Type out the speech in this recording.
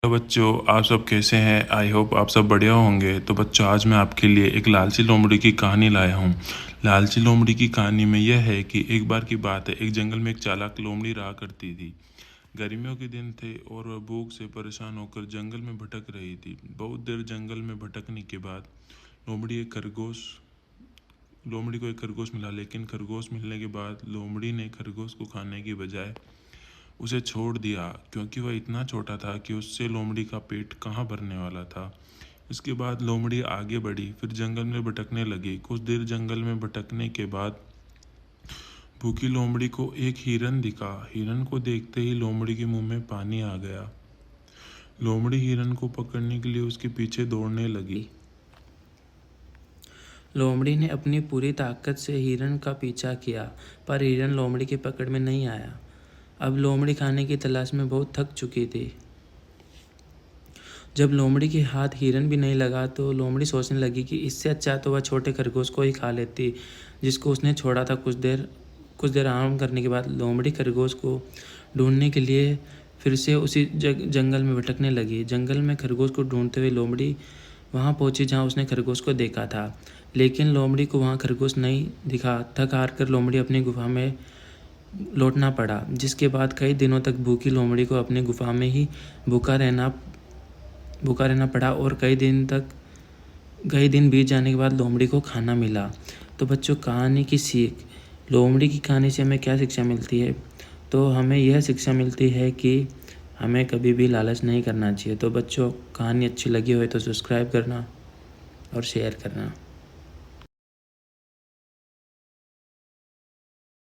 तो बच्चों, आप सब कैसे हैं? आई होप आप सब बढ़िया होंगे। तो बच्चों, आज मैं आपके लिए एक लालची लोमड़ी की कहानी लाया हूँ। लालची लोमड़ी की कहानी में यह है कि एक बार की बात है, एक जंगल में एक चालाक लोमड़ी रहा करती थी। गर्मियों के दिन थे और वह भूख से परेशान होकर जंगल में भटक रही थी। बहुत देर जंगल में भटकने के बाद लोमड़ी को एक खरगोश मिला। लेकिन खरगोश मिलने के बाद लोमड़ी ने खरगोश को खाने की बजाय उसे छोड़ दिया, क्योंकि वह इतना छोटा था कि उससे लोमड़ी का पेट कहाँ भरने वाला था। इसके बाद लोमड़ी आगे बढ़ी, फिर जंगल में भटकने लगी। कुछ देर जंगल में भटकने के बाद भूखी लोमड़ी को एक हिरन दिखा। हिरन को देखते ही लोमड़ी के मुंह में पानी आ गया। लोमड़ी हिरन को पकड़ने के लिए उसके पीछे दौड़ने लगी। लोमड़ी ने अपनी पूरी ताकत से हिरन का पीछा किया, पर हिरन लोमड़ी की पकड़ में नहीं आया। अब लोमड़ी खाने की तलाश में बहुत थक चुकी थी। जब लोमड़ी के हाथ हिरन भी नहीं लगा तो लोमड़ी सोचने लगी कि इससे अच्छा तो वह छोटे खरगोश को ही खा लेती, जिसको उसने छोड़ा था। कुछ देर आराम करने के बाद लोमड़ी खरगोश को ढूंढने के लिए फिर से उसी जंगल में भटकने लगी। जंगल में खरगोश को ढूंढते हुए लोमड़ी वहाँ पहुंची जहाँ उसने खरगोश को देखा था, लेकिन लोमड़ी को वहाँ खरगोश नहीं दिखा। थक हार कर लोमड़ी अपनी गुफा में लौटना पड़ा, जिसके बाद कई दिनों तक भूखी लोमड़ी को अपनी गुफा में ही भूखा रहना पड़ा और कई दिन बीत जाने के बाद लोमड़ी को खाना मिला। तो बच्चों, कहानी की सीख, लोमड़ी की कहानी से हमें क्या शिक्षा मिलती है? तो हमें यह शिक्षा मिलती है कि हमें कभी भी लालच नहीं करना चाहिए। तो बच्चों, कहानी अच्छी लगी हो तो सब्सक्राइब करना और शेयर करना।